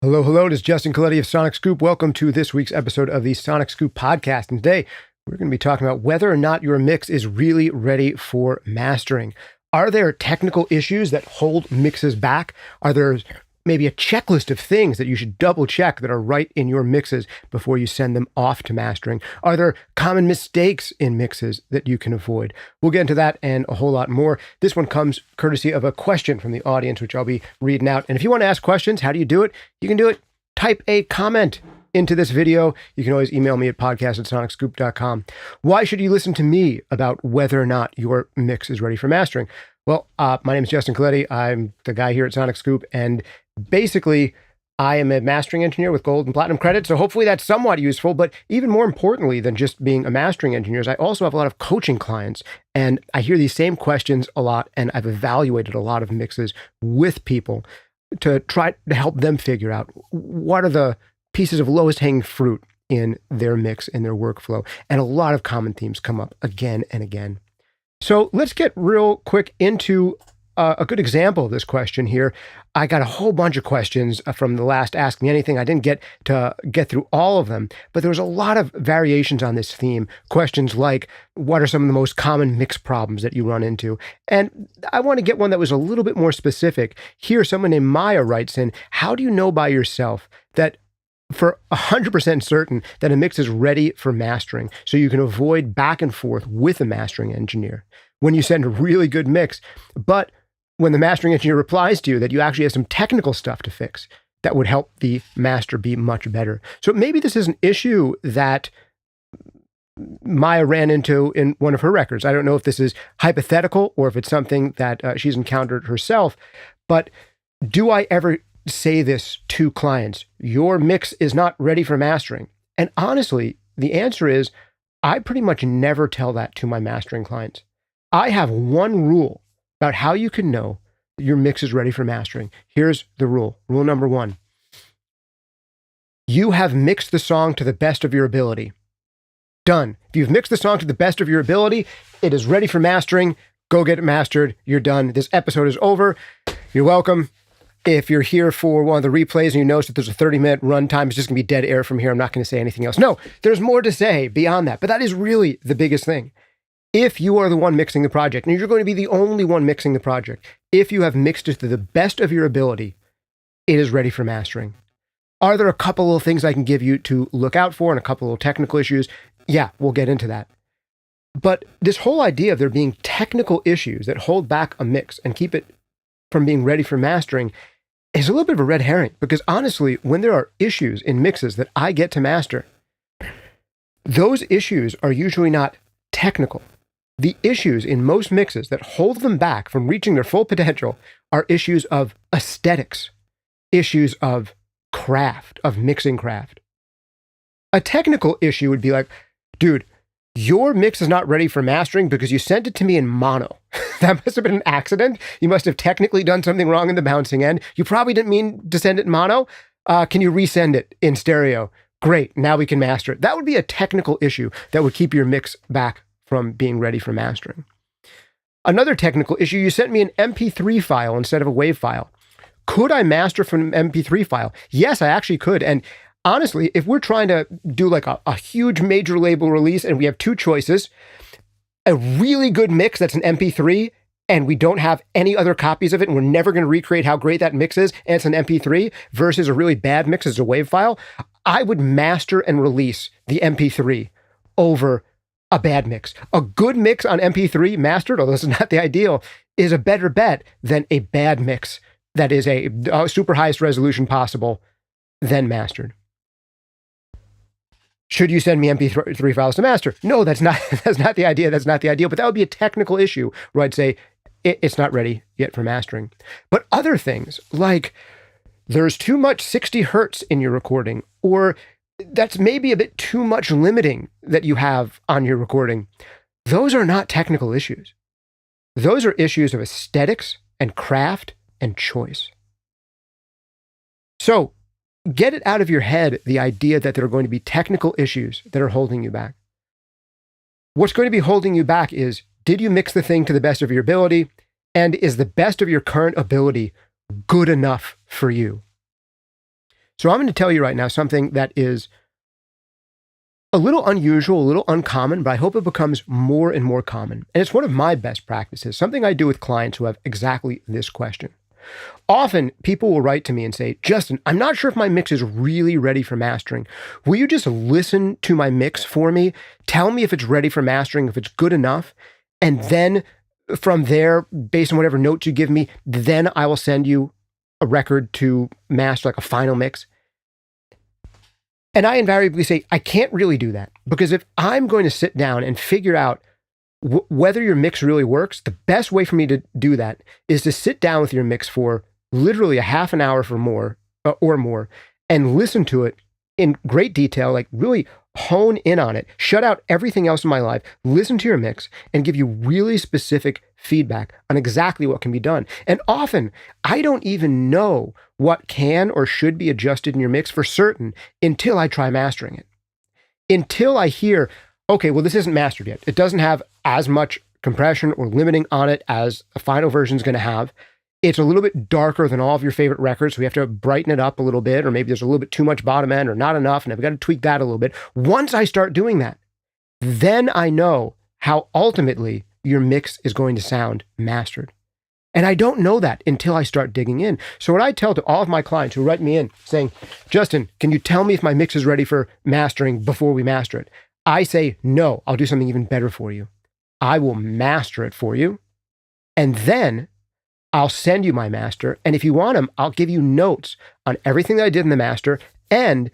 Hello, hello. This is Justin Colletti of SonicScoop. Welcome to this week's episode of the SonicScoop podcast. And today we're going to be talking about whether or not your mix is really ready for mastering. Are there technical issues that hold mixes back? Are there maybe a checklist of things that you should double check that are right in your mixes before you send them off to mastering? Are there common mistakes in mixes that you can avoid? We'll get into that and a whole lot more. This one comes courtesy of a question from the audience, which I'll be reading out. And if you want to ask questions, how do you do it? You can do it. Type a comment into this video. You can always email me at podcast@sonicscoop.com. Why should you listen to me about whether or not your mix is ready for mastering? Well, my name is Justin Colletti. I'm the guy here at SonicScoop, and basically, I am a mastering engineer with gold and platinum credits, so hopefully that's somewhat useful. But even more importantly than just being a mastering engineer, I also have a lot of coaching clients, and I hear these same questions a lot, and I've evaluated a lot of mixes with people to try to help them figure out what are the pieces of lowest hanging fruit in their mix, in their workflow. And a lot of common themes come up again and again. So let's get real quick into a good example of this question here. I got a whole bunch of questions from the last Ask Me Anything. I didn't get to get through all of them, but there was a lot of variations on this theme. Questions like, what are some of the most common mix problems that you run into? And I want to get one that was a little bit more specific. Here, someone named Maya writes in, how do you know by yourself that for 100% certain that a mix is ready for mastering so you can avoid back and forth with a mastering engineer when you send a really good mix, but when the mastering engineer replies to you that you actually have some technical stuff to fix that would help the master be much better. So maybe this is an issue that Maya ran into in one of her records. I don't know if this is hypothetical or if it's something that she's encountered herself, but do I ever say this to clients? Your mix is not ready for mastering. And honestly, the answer is I pretty much never tell that to my mastering clients. I have one rule about how you can know your mix is ready for mastering. Here's the rule. Rule number one. You have mixed the song to the best of your ability. Done. If you've mixed the song to the best of your ability, it is ready for mastering. Go get it mastered. You're done. This episode is over. You're welcome. If you're here for one of the replays and you notice that there's a 30-minute runtime, it's just going to be dead air from here. I'm not going to say anything else. No, there's more to say beyond that. But that is really the biggest thing. If you are the one mixing the project, and you're going to be the only one mixing the project, if you have mixed it to the best of your ability, it is ready for mastering. Are there a couple of things I can give you to look out for and a couple of technical issues? Yeah, we'll get into that. But this whole idea of there being technical issues that hold back a mix and keep it from being ready for mastering is a little bit of a red herring, because honestly, when there are issues in mixes that I get to master, those issues are usually not technical. The issues in most mixes that hold them back from reaching their full potential are issues of aesthetics, issues of craft, of mixing craft. A technical issue would be like, dude, your mix is not ready for mastering because you sent it to me in mono. That must have been an accident. You must have technically done something wrong in the bouncing end. You probably didn't mean to send it in mono. Can you resend it in stereo? Great, now we can master it. That would be a technical issue that would keep your mix back from being ready for mastering. Another technical issue, you sent me an MP3 file instead of a WAV file. Could I master from an MP3 file? Yes, I actually could. And honestly, if we're trying to do like a huge major label release and we have two choices, a really good mix that's an MP3 and we don't have any other copies of it and we're never going to recreate how great that mix is and it's an MP3 versus a really bad mix as a WAV file, I would master and release the MP3 over a bad mix. A good mix on MP3 mastered, although this is not the ideal, is a better bet than a bad mix that is a super highest resolution possible, then mastered. Should you send me MP3 files to master? No, that's not the idea. That's not the ideal. But that would be a technical issue where I'd say it's not ready yet for mastering. But other things like there's too much 60 hertz in your recording, or that's maybe a bit too much limiting that you have on your recording. Those are not technical issues. Those are issues of aesthetics and craft and choice. So get it out of your head, the idea that there are going to be technical issues that are holding you back. What's going to be holding you back is, did you mix the thing to the best of your ability? And is the best of your current ability good enough for you? So I'm going to tell you right now something that is a little unusual, a little uncommon, but I hope it becomes more and more common. And it's one of my best practices, something I do with clients who have exactly this question. Often people will write to me and say, Justin, I'm not sure if my mix is really ready for mastering. Will you just listen to my mix for me? Tell me if it's ready for mastering, if it's good enough. And then from there, based on whatever notes you give me, then I will send you a record to master, like a final mix. And I invariably say, I can't really do that, because if I'm going to sit down and figure out whether your mix really works, the best way for me to do that is to sit down with your mix for literally a half an hour or more and listen to it in great detail, like really hone in on it, shut out everything else in my life, listen to your mix, and give you really specific feedback on exactly what can be done. And often, I don't even know what can or should be adjusted in your mix for certain until I try mastering it. Until I hear, okay, well, this isn't mastered yet. It doesn't have as much compression or limiting on it as a final version is going to have. It's a little bit darker than all of your favorite records, so we have to brighten it up a little bit, or maybe there's a little bit too much bottom end or not enough, and I've got to tweak that a little bit. Once I start doing that, then I know how ultimately your mix is going to sound mastered. And I don't know that until I start digging in. So what I tell to all of my clients who write me in saying, Justin, can you tell me if my mix is ready for mastering before we master it? I say, no, I'll do something even better for you. I will master it for you, and then I'll send you my master. And if you want them, I'll give you notes on everything that I did in the master and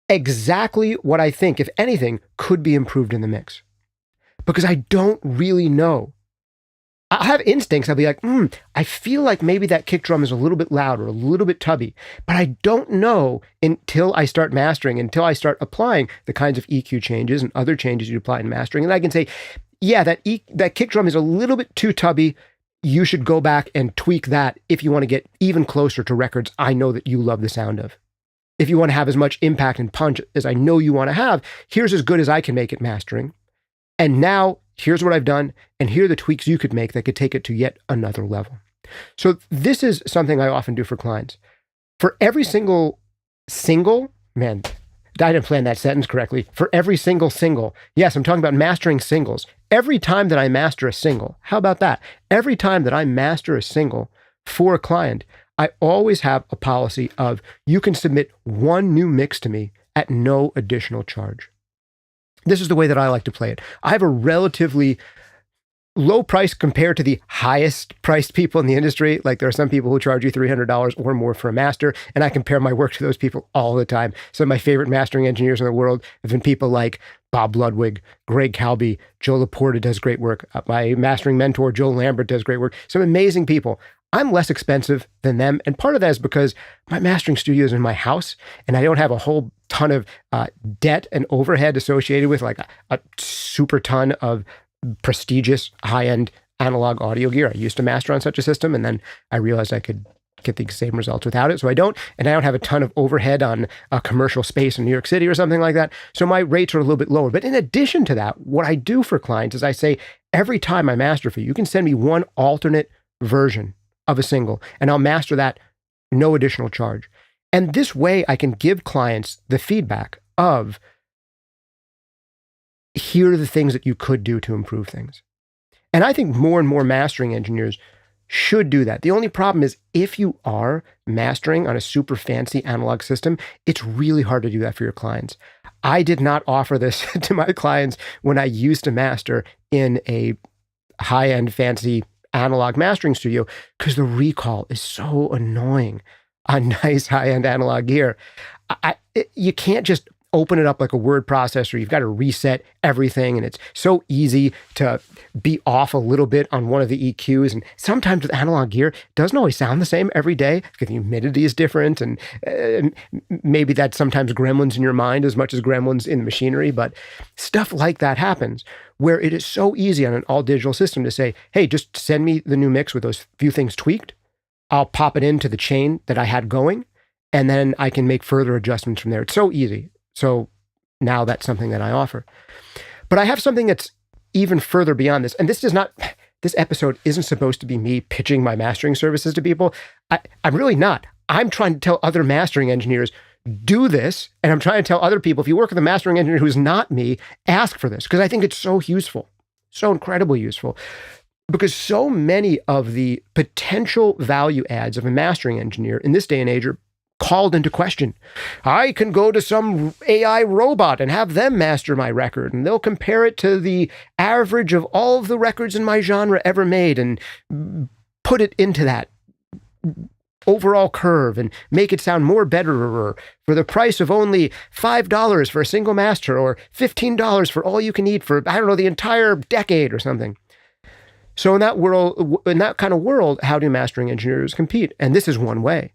exactly what I think, if anything, could be improved in the mix. Because I don't really know. I'll have instincts. I'll be like, I feel like maybe that kick drum is a little bit loud or a little bit tubby, but I don't know until I start mastering, until I start applying the kinds of EQ changes and other changes you apply in mastering. And I can say, yeah, that kick drum is a little bit too tubby. You should go back and tweak that if you want to get even closer to records I know that you love the sound of. If you want to have as much impact and punch as I know you want to have, here's as good as I can make it mastering. And now here's what I've done, and here are the tweaks you could make that could take it to yet another level. So this is something I often do for clients. For every single, man, I didn't plan that sentence correctly. For every single, yes, I'm talking about mastering singles. Every time that I master a single, how about that? Every time that I master a single for a client, I always have a policy of you can submit one new mix to me at no additional charge. This is the way that I like to play it. I have a relatively low price compared to the highest priced people in the industry. Like there are some people who charge you $300 or more for a master, and I compare my work to those people all the time. Some of my favorite mastering engineers in the world have been people like Bob Ludwig, Greg Calby, Joe Laporta does great work. My mastering mentor, Joe Lambert, does great work. Some amazing people. I'm less expensive than them. And part of that is because my mastering studio is in my house and I don't have a whole ton of debt and overhead associated with like a super ton of prestigious high-end analog audio gear. I used to master on such a system, and then I realized I could get the same results without it. So I don't have a ton of overhead on a commercial space in New York City or something like that. So my rates are a little bit lower. But in addition to that, what I do for clients is I say, every time I master for you, you can send me one alternate version of a single, and I'll master that no additional charge. And this way I can give clients the feedback of, here are the things that you could do to improve things. And I think more and more mastering engineers should do that. The only problem is if you are mastering on a super fancy analog system, it's really hard to do that for your clients. I did not offer this to my clients when I used to master in a high-end fancy analog mastering studio because the recall is so annoying on nice high-end analog gear. You can't just open it up like a word processor. You've got to reset everything, and it's so easy to be off a little bit on one of the EQs. And sometimes with analog gear, it doesn't always sound the same every day because the humidity is different, and maybe that's sometimes gremlins in your mind as much as gremlins in the machinery. But stuff like that happens where it is so easy on an all-digital system to say, hey, just send me the new mix with those few things tweaked. I'll pop it into the chain that I had going, and then I can make further adjustments from there. It's so easy. So now that's something that I offer. But I have something that's even further beyond this. And this episode isn't supposed to be me pitching my mastering services to people. I'm really not. I'm trying to tell other mastering engineers, do this, and I'm trying to tell other people, if you work with a mastering engineer who's not me, ask for this, because I think it's so useful, so incredibly useful, because so many of the potential value adds of a mastering engineer in this day and age are called into question. I can go to some AI robot and have them master my record, and they'll compare it to the average of all of the records in my genre ever made and put it into that overall curve and make it sound more better for the price of only $5 for a single master or $15 for all you can eat for, I don't know, the entire decade or something. So in that world, in that kind of world, how do mastering engineers compete? And this is one way.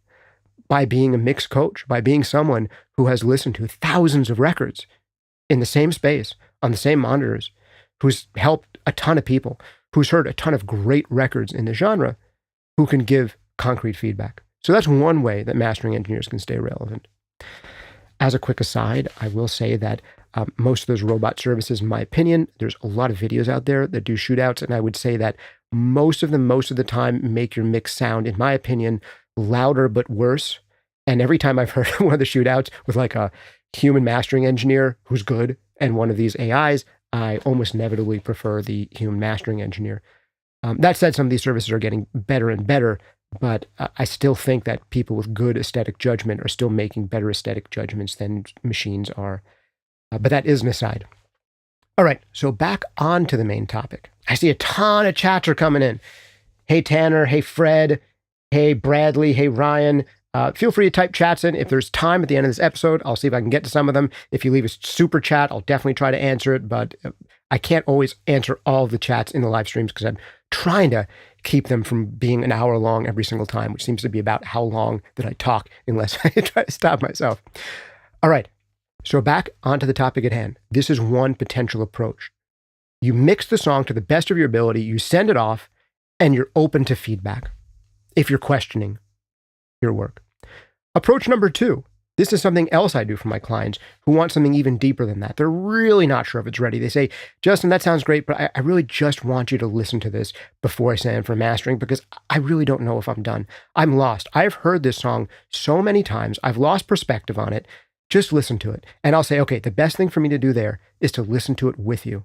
By being a mix coach, by being someone who has listened to thousands of records in the same space, on the same monitors, who's helped a ton of people, who's heard a ton of great records in the genre, who can give concrete feedback. So that's one way that mastering engineers can stay relevant. As a quick aside, I will say that most of those robot services, in my opinion, there's a lot of videos out there that do shootouts, and I would say that most of them, most of the time, make your mix sound, in my opinion, louder but worse. And every time I've heard one of the shootouts with like a human mastering engineer who's good and one of these AIs, I almost inevitably prefer the human mastering engineer. That said, some of these services are getting better and better, but I still think that people with good aesthetic judgment are still making better aesthetic judgments than machines are. But that is an aside. All right, so back on to the main topic. I see a ton of chats are coming in. Hey, Tanner. Hey, Fred. Hey, Bradley. Hey, Ryan. Feel free to type chats in. If there's time at the end of this episode, I'll see if I can get to some of them. If you leave a super chat, I'll definitely try to answer it, but I can't always answer all of the chats in the live streams because I'm trying to keep them from being an hour long every single time, which seems to be about how long that I talk unless I try to stop myself. All right, so back onto the topic at hand. This is one potential approach. You mix the song to the best of your ability, you send it off, and you're open to feedback if you're questioning your work. Approach number 2. This is something else I do for my clients who want something even deeper than that. They're really not sure if it's ready. They say, Justin, that sounds great, but I really just want you to listen to this before I send it for mastering because I really don't know if I'm done. I'm lost. I've heard this song so many times. I've lost perspective on it. Just listen to it. And I'll say, okay, the best thing for me to do there is to listen to it with you.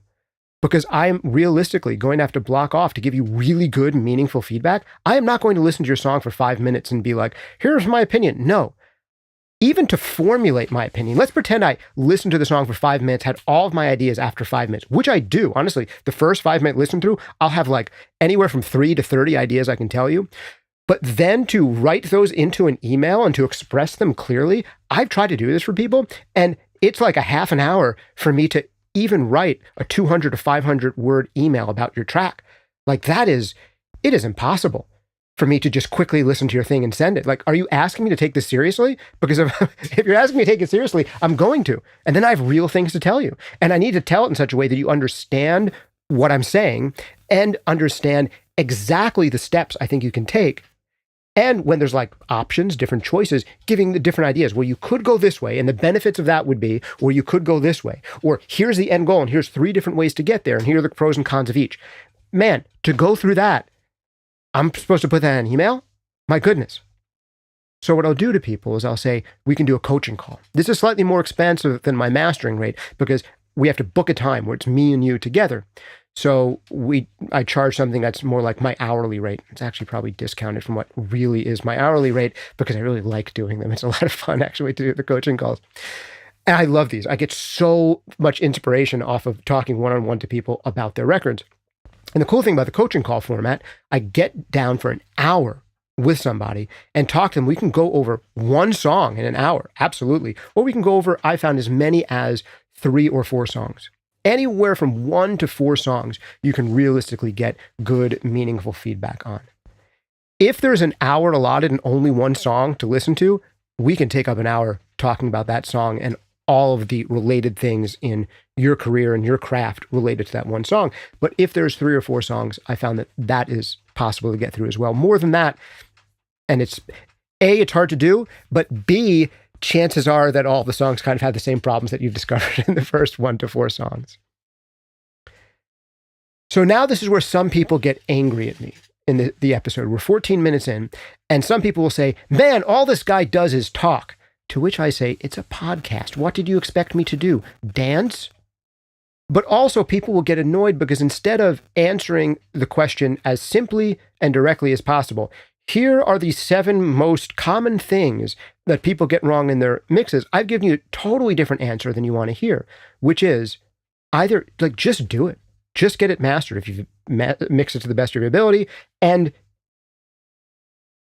Because I am realistically going to have to block off to give you really good, meaningful feedback. I am not going to listen to your song for 5 minutes and be like, here's my opinion. No. Even to formulate my opinion, let's pretend I listened to the song for 5 minutes, had all of my ideas after 5 minutes, which I do. Honestly, the first 5-minute listen through, I'll have like anywhere from 3 to 30 ideas I can tell you. But then to write those into an email and to express them clearly, I've tried to do this for people, and it's like a half an hour for me to even write a 200 to 500 word email about your track. Like it is impossible for me to just quickly listen to your thing and send it. Like, are you asking me to take this seriously? Because if you're asking me to take it seriously, I'm going to. And then I have real things to tell you. And I need to tell it in such a way that you understand what I'm saying and understand exactly the steps I think you can take. And when there's like options, different choices, giving the different ideas. Well, you could go this way, and the benefits of that would be, or you could go this way, or here's the end goal, and here's 3 different ways to get there, and here are the pros and cons of each. Man, to go through that, I'm supposed to put that in an email? My goodness. So what I'll do to people is I'll say, we can do a coaching call. This is slightly more expensive than my mastering rate because we have to book a time where it's me and you together. So I charge something that's more like my hourly rate. It's actually probably discounted from what really is my hourly rate because I really like doing them. It's a lot of fun actually to do the coaching calls. And I love these. I get so much inspiration off of talking one-on-one to people about their records. And the cool thing about the coaching call format, I get down for an hour with somebody and talk to them. We can go over one song in an hour, absolutely. Or we can go over, I found, as many as 3 or 4 songs. Anywhere from 1 to 4 songs, you can realistically get good, meaningful feedback on. If there's an hour allotted and only one song to listen to, we can take up an hour talking about that song and all of the related things in your career and your craft related to that one song. But if there's 3 or 4 songs, I found that that is possible to get through as well. More than that, and it's hard to do, but B, chances are that all the songs kind of have the same problems that you've discovered in the first 1 to 4 songs. So now this is where some people get angry at me in the episode. We're 14 minutes in, and some people will say, man, all this guy does is talk. To which I say, it's a podcast. What did you expect me to do? Dance? But also people will get annoyed because instead of answering the question as simply and directly as possible, here are the 7 most common things that people get wrong in their mixes. I've given you a totally different answer than you want to hear, which is either like just do it. Just get it mastered if you mix it to the best of your ability. And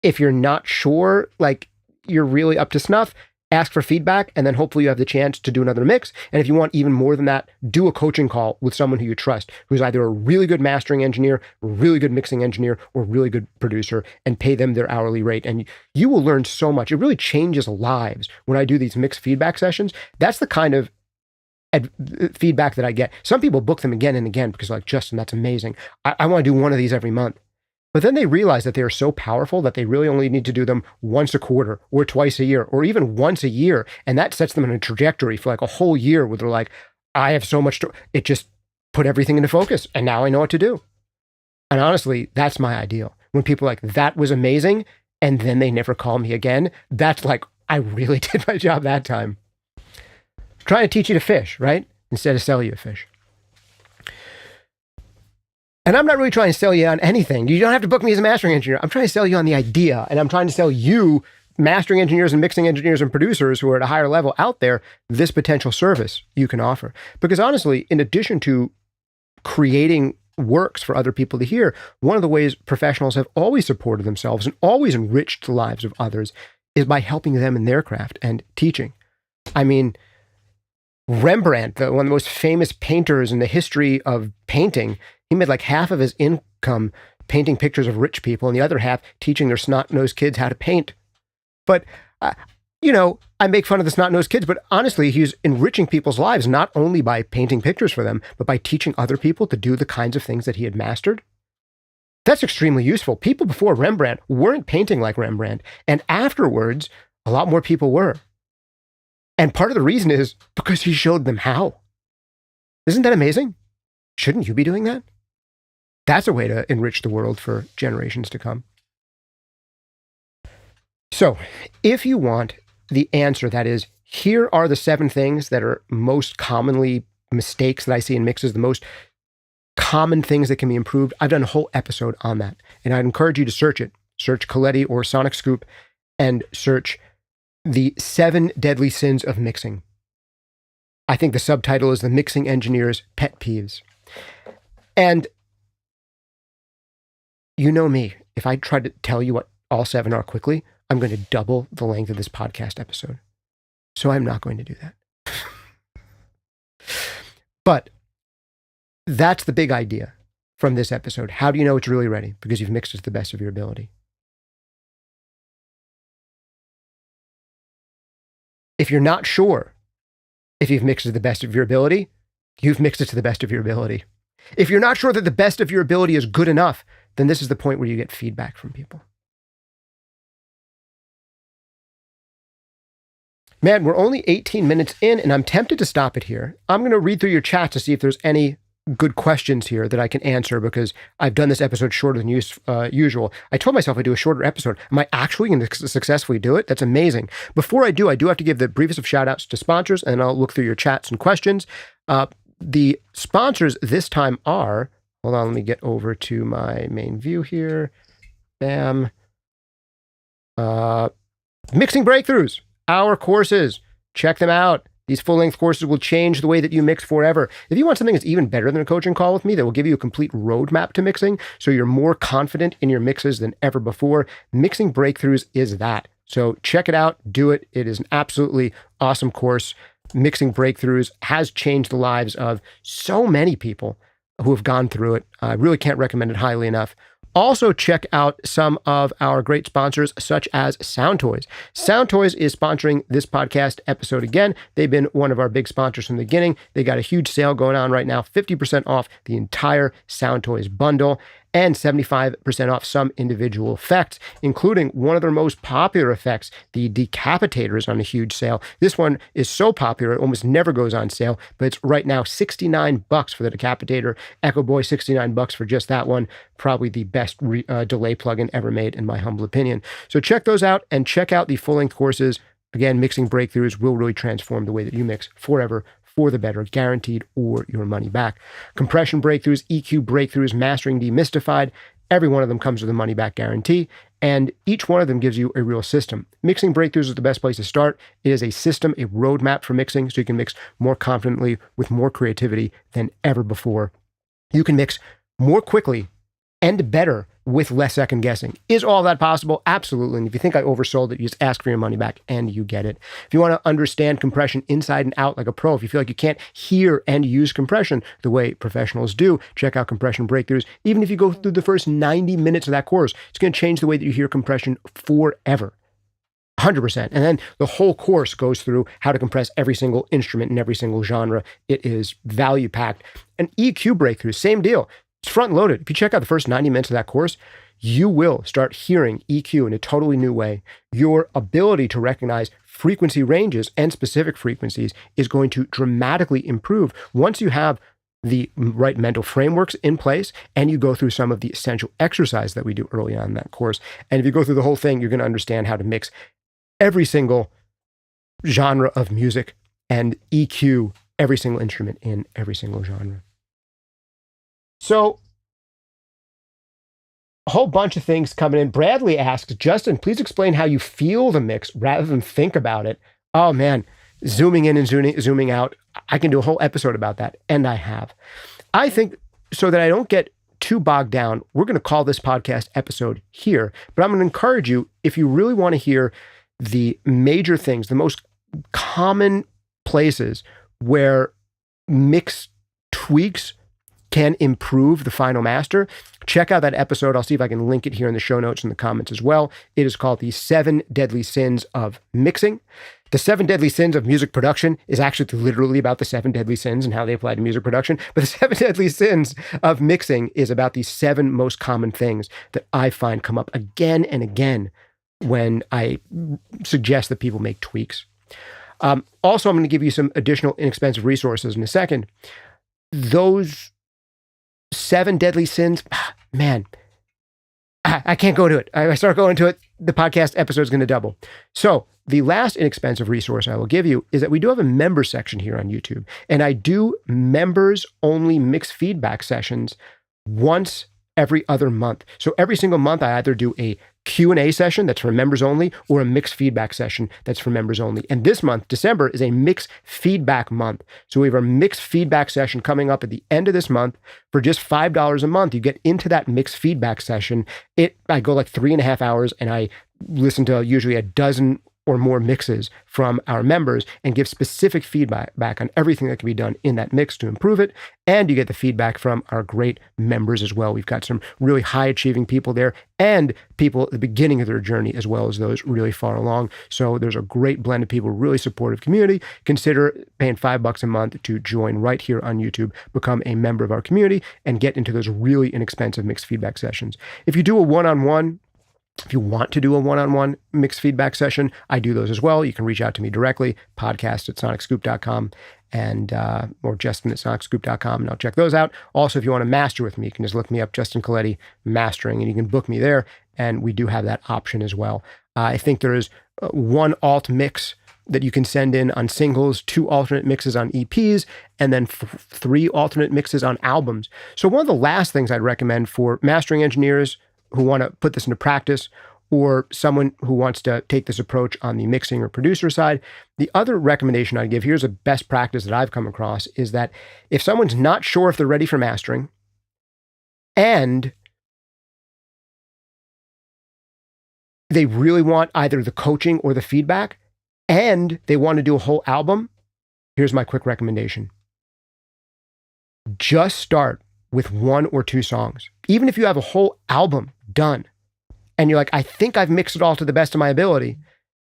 if you're not sure, like you're really up to snuff, ask for feedback, and then hopefully you have the chance to do another mix. And if you want even more than that, do a coaching call with someone who you trust, who's either a really good mastering engineer, really good mixing engineer, or really good producer, and pay them their hourly rate. And you will learn so much. It really changes lives when I do these mixed feedback sessions. That's the kind of feedback that I get. Some people book them again and again because like, Justin, that's amazing. I want to do one of these every month. But then they realize that they are so powerful that they really only need to do them once a quarter or twice a year or even once a year. And that sets them on a trajectory for like a whole year where they're like, I have so much to, it just put everything into focus. And now I know what to do. And honestly, that's my ideal. When people are like, that was amazing. And then they never call me again. That's like, I really did my job that time. Trying to teach you to fish, right? Instead of sell you a fish. And I'm not really trying to sell you on anything. You don't have to book me as a mastering engineer. I'm trying to sell you on the idea. And I'm trying to sell you, mastering engineers and mixing engineers and producers who are at a higher level out there, this potential service you can offer. Because honestly, in addition to creating works for other people to hear, one of the ways professionals have always supported themselves and always enriched the lives of others is by helping them in their craft and teaching. I mean, Rembrandt, one of the most famous painters in the history of painting, he made like half of his income painting pictures of rich people and the other half teaching their snot-nosed kids how to paint. But, you know, I make fun of the snot-nosed kids, but honestly, he's enriching people's lives not only by painting pictures for them, but by teaching other people to do the kinds of things that he had mastered. That's extremely useful. People before Rembrandt weren't painting like Rembrandt, and afterwards, a lot more people were. And part of the reason is because he showed them how. Isn't that amazing? Shouldn't you be doing that? That's a way to enrich the world for generations to come. So, if you want the answer, that is, here are the 7 things that are most commonly mistakes that I see in mixes, the most common things that can be improved. I've done a whole episode on that. And I'd encourage you to search it. Search Colletti or SonicScoop and search the 7 Deadly Sins of Mixing. I think the subtitle is The Mixing Engineer's Pet Peeves. And you know me, if I try to tell you what all 7 are quickly, I'm going to double the length of this podcast episode. So I'm not going to do that. But that's the big idea from this episode. How do you know it's really ready? Because you've mixed it to the best of your ability. If you're not sure if you've mixed it to the best of your ability, you've mixed it to the best of your ability. If you're not sure that the best of your ability is good enough, then this is the point where you get feedback from people. Man, we're only 18 minutes in, and I'm tempted to stop it here. I'm going to read through your chat to see if there's any good questions here that I can answer, because I've done this episode shorter than usual. I told myself I'd do a shorter episode. Am I actually going to successfully do it? That's amazing. Before I do have to give the briefest of shout outs to sponsors, and I'll look through your chats and questions. The sponsors this time are, hold on, let me get over to my main view here. Bam. Mixing Breakthroughs, our courses. Check them out. These full-length courses will change the way that you mix forever. If you want something that's even better than a coaching call with me, that will give you a complete roadmap to mixing, so you're more confident in your mixes than ever before, Mixing Breakthroughs is that. So check it out, do it. It is an absolutely awesome course. Mixing Breakthroughs has changed the lives of so many people who have gone through it. I really can't recommend it highly enough. Also, check out some of our great sponsors, such as SoundToys. SoundToys is sponsoring this podcast episode again. They've been one of our big sponsors from the beginning. They got a huge sale going on right now, 50% off the entire SoundToys bundle and 75% off some individual effects, including one of their most popular effects, the Decapitator, is on a huge sale. This one is so popular, it almost never goes on sale, but it's right now $69 for the Decapitator. Echo Boy, $69 for just that one. Probably the best delay plugin ever made, in my humble opinion. So check those out, and check out the full-length courses Again, mixing breakthroughs will really transform the way that you mix forever, for the better, guaranteed, or your money back. Compression breakthroughs, EQ breakthroughs, mastering demystified, every one of them comes with a money back guarantee, and each one of them gives you a real system. Mixing breakthroughs is the best place to start. It is a system, a roadmap for mixing, so you can mix more confidently with more creativity than ever before. You can mix more quickly and better with less second guessing. Is all that possible? Absolutely. And if you think I oversold it, you just ask for your money back and you get it. If you want to understand compression inside and out like a pro, if you feel like you can't hear and use compression the way professionals do, check out Compression Breakthroughs. Even if you go through the first 90 minutes of that course, it's going to change the way that you hear compression forever. 100%. And then the whole course goes through how to compress every single instrument in every single genre. It is value packed. And EQ breakthroughs, same deal. It's front loaded. If you check out the first 90 minutes of that course, you will start hearing EQ in a totally new way. Your ability to recognize frequency ranges and specific frequencies is going to dramatically improve once you have the right mental frameworks in place and you go through some of the essential exercise that we do early on in that course. And if you go through the whole thing, you're going to understand how to mix every single genre of music and EQ every single instrument in every single genre. So, a whole bunch of things coming in. Bradley asks, Justin, please explain how you feel the mix rather than think about it. Oh man, zooming in and zooming out. I can do a whole episode about that, and I have. I think so that I don't get too bogged down, we're going to call this podcast episode here, but I'm going to encourage you, if you really want to hear the major things, the most common places where mix tweaks can improve the final master, check out that episode. I'll see if I can link it here in the show notes in the comments as well. It is called The 7 Deadly Sins of Mixing. The 7 Deadly Sins of Music Production is actually literally about the 7 deadly sins and how they apply to music production. But the 7 Deadly Sins of Mixing is about the 7 most common things that I find come up again and again when I suggest that people make tweaks. Also, I'm going to give you some additional inexpensive resources in a second. Those 7 deadly sins, man, I can't go to it. I start going to it, the podcast episode is going to double. So the last inexpensive resource I will give you is that we do have a member section here on YouTube, and I do members only mix feedback sessions once every other month. So every single month, I either do a Q&A session that's for members only or a mixed feedback session that's for members only. And this month, December, is a mixed feedback month. So we have our mixed feedback session coming up at the end of this month for just $5 a month. You get into that mixed feedback session. I go like 3.5 hours and I listen to usually a dozen or more mixes from our members and give specific feedback back on everything that can be done in that mix to improve it. And you get the feedback from our great members as well. We've got some really high achieving people there and people at the beginning of their journey as well as those really far along. So there's a great blend of people, really supportive community. Consider paying $5 a month to join right here on YouTube, become a member of our community and get into those really inexpensive mixed feedback sessions. If you do a one-on-one, if you want to do a one-on-one mixed feedback session, I do those as well. You can reach out to me directly, podcast@sonicscoop.com and or justin@sonicscoop.com, and I'll check those out. Also, if you want to master with me, you can just look me up, Justin Colletti Mastering, and you can book me there, and we do have that option as well. I think there is one alt mix that you can send in on singles, 2 alternate mixes on EPs, and then 3 alternate mixes on albums. So one of the last things I'd recommend for mastering engineers who want to put this into practice, or someone who wants to take this approach on the mixing or producer side, the other recommendation I'd give, here's a best practice that I've come across, is that if someone's not sure if they're ready for mastering, and they really want either the coaching or the feedback, and they want to do a whole album, here's my quick recommendation. Just start with 1 or 2 songs. Even if you have a whole album done and you're like, I think I've mixed it all to the best of my ability,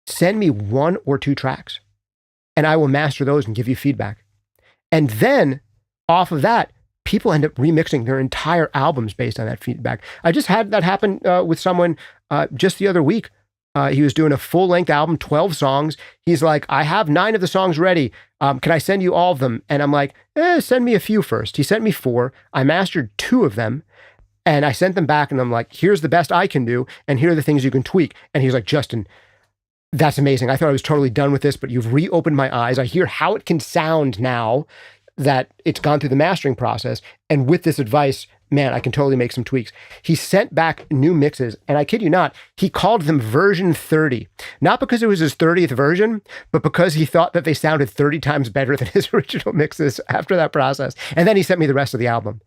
send me 1 or 2 tracks and I will master those and give you feedback. And then off of that, people end up remixing their entire albums based on that feedback. I just had that happen with someone just the other week. He was doing a full-length album, 12 songs. He's like, I have 9 of the songs ready. Can I send you all of them? And I'm like, send me a few first. He sent me 4. I mastered 2 of them. And I sent them back and I'm like, here's the best I can do. And here are the things you can tweak. And he's like, Justin, That's amazing. I thought I was totally done with this, but you've reopened my eyes. I hear how it can sound now that it's gone through the mastering process. And with this advice, man, I can totally make some tweaks. He sent back new mixes, and I kid you not, he called them version 30. Not because it was his 30th version, but because he thought that they sounded 30 times better than his original mixes after that process. And then he sent me the rest of the album.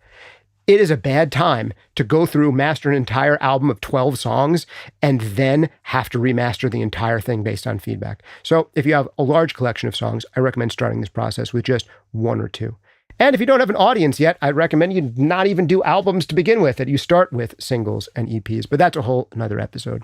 It is a bad time to go through, master an entire album of 12 songs, and then have to remaster the entire thing based on feedback. So if you have a large collection of songs, I recommend starting this process with just one or two. And if you don't have an audience yet, I'd recommend you not even do albums to begin with, that you start with singles and EPs. But that's a whole another episode.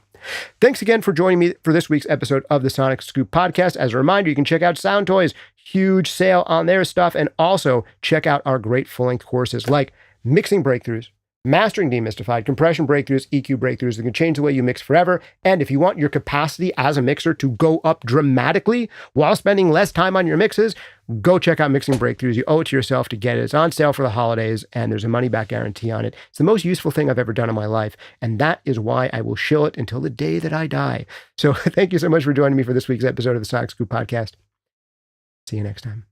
Thanks again for joining me for this week's episode of the SonicScoop podcast. As a reminder, you can check out Sound Toys, huge sale on their stuff, and also check out our great full-length courses like Mixing Breakthroughs, Mastering Demystified, Compression Breakthroughs, EQ Breakthroughs that can change the way you mix forever. And if you want your capacity as a mixer to go up dramatically while spending less time on your mixes, go check out Mixing Breakthroughs. You owe it to yourself to get it. It's on sale for the holidays, and there's a money-back guarantee on it. It's the most useful thing I've ever done in my life, and that is why I will shill it until the day that I die. So thank you so much for joining me for this week's episode of the SonicScoop podcast. See you next time.